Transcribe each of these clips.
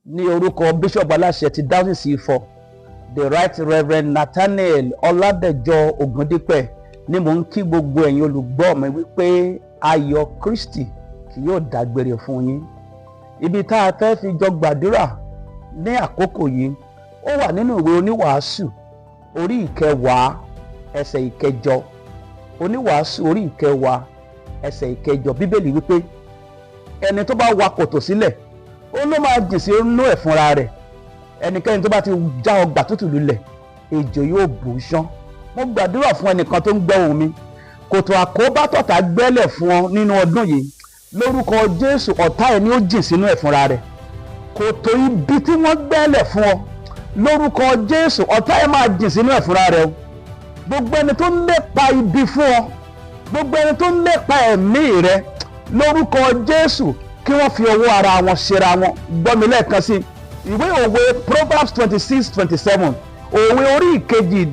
ní orúkọ Bishop aláṣẹ ti Diocese Ifọ̀, the Right Reverend Nathaniel Ọládẹjọ Ògúndípẹ̀, ni mò ń kí gbogbo ẹ̀yin olùgbọ́ mi wípé ayọ̀ Kristi kì yóò dágbére fún yín. Ibi tá a fẹ́ fi jọ gbàdúrà ní àkókò yìí ó wà nínú ìwé oníwàásù orí 10 ẹsẹ̀ 9. Oníwàásù orí 10 ẹsẹ̀ 9, Bíbélì wípé ẹni tó bá wa kòtò sílẹ̀ ó ló máa jìn sí inú ẹ̀ fúnra rẹ̀. Ẹnikẹ́ni tó bá ti já ọgbà tútù lulẹ̀ ejò yóò bù ú ṣán. Mo gbàdúrà fún ẹnìkan tó ń gbọ́ ohùn mi, kòtò àkóbá tọ̀tá gbẹ́lẹ̀ fún ọ nínú ọdún yìí lórúkọ Jésù, ọ̀tá ẹ̀ ni ó jìn sínú ẹ̀ fúnra rẹ̀. Kòtò ibi tí wọ́n gbẹ́lẹ̀ fún ọ lórúkọ Jésù, ọ̀tá ẹ̀ máa jìn sínú ẹ̀ fúnra rẹ̀ o. Gbogbo ẹni tó ń lépa ibi fún ọ, gbogbo ẹni tó ń lépa ẹ̀mí rẹ lórúkọ Jésù, kí wọ́n fi ọwọ́ ara wọn ṣera wọn. Gbọ́ mi lẹ́ẹ̀kan sí ìwé òwe Proverbs 26:27, òwe orí 14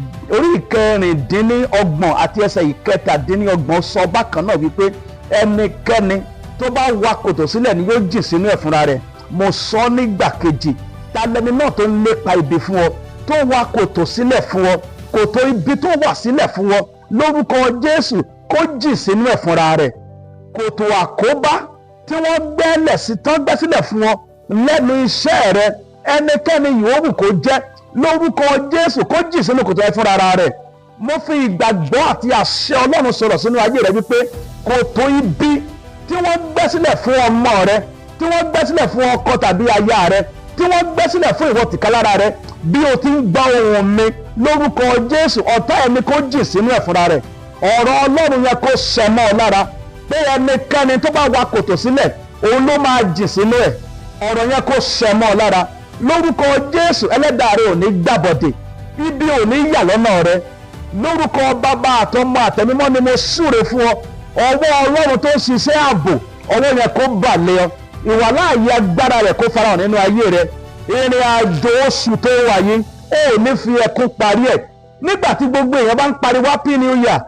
àti ẹsẹ̀ 17 sọ bákan náà wípé ẹnikẹ́ni tó bá wa kòtò sílẹ̀ ni yóò jìn sínú ẹ̀ fúnra rẹ̀. Mo sọ nígbà kejì, ta lẹni náà tó ń lépa ibi fún ọ, tó wa kòtò sílẹ̀ fún ọ, kòtò ibi tó wà sílẹ̀ fún ọ lórúkọ Jésù kó jìn sínú ẹ̀ fúnra rẹ̀. Kòtò àkóbá tí wọ́n gbẹ́ sílẹ̀ fún ọ lẹ́nu iṣẹ́ rẹ, ẹnikẹ́ni yòówù kó jẹ́ lórúkọ Jésù kó jìn sínú kòtò ẹ̀ fúnra rẹ̀. Mo fi ìgbàgbọ́ àti àṣẹ Ọlọ́run sọ̀rọ̀ sínú ayé rẹ wípé kòtò ibi tí wọ́n gbẹ́ sílẹ̀ fún ọmọ rẹ, tí wọ́n gbẹ́ sílẹ̀ fún ọkọ tàbí aya rẹ, tí wọ́n gbẹ́ sílẹ̀ fún ìwọ tìkálára rẹ, bí o ti ń gbọ́ ohùn mi lórúkọ Jésù, ọ̀tá ẹni kó jìn sínú ẹ̀ fúnra rẹ̀. Ọ̀rọ̀ Ọlọ́run yẹn kó ṣẹ mọ́ ọ lára pé ẹnikẹ́ni tó bá wa kòtò sílẹ̀ òun ló máa jìn sínú ẹ̀. Ọ̀rọ̀ yẹn kó ṣẹ mọ́ ọ lára lórúkọ Jésù. Ẹlẹ́dàá rẹ ò ní gbàbọ̀dè, ibi ò ní yà lọ́nà rẹ lórúkọ Bàbá àtọmọ àtẹ̀mímọ́ ni mo súre fún ọ. Ọwọ́ Ọlọ́run tó ń ṣiṣẹ́ ààbò, ọwọ́ yẹn kó bà lé ọ. Ìwàláàyè agbára rẹ̀ kó farahàn nínú ayé rẹ̀. Ìrìn àjò oṣù tó wà yìí ó ní fi ẹkún parí ẹ̀. Nígbà tí gbogbo èèyàn bá ń pariwo Happy New Year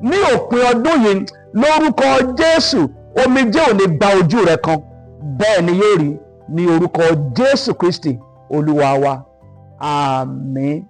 ní òpin ọdún yìí lórúkọ Jésù, omijé ò ní gba ojú rẹ̀ kan. Bẹ́ẹ̀ ni yóò rí ní orúkọ Jésù Kristi Olúwa wa. Àmín.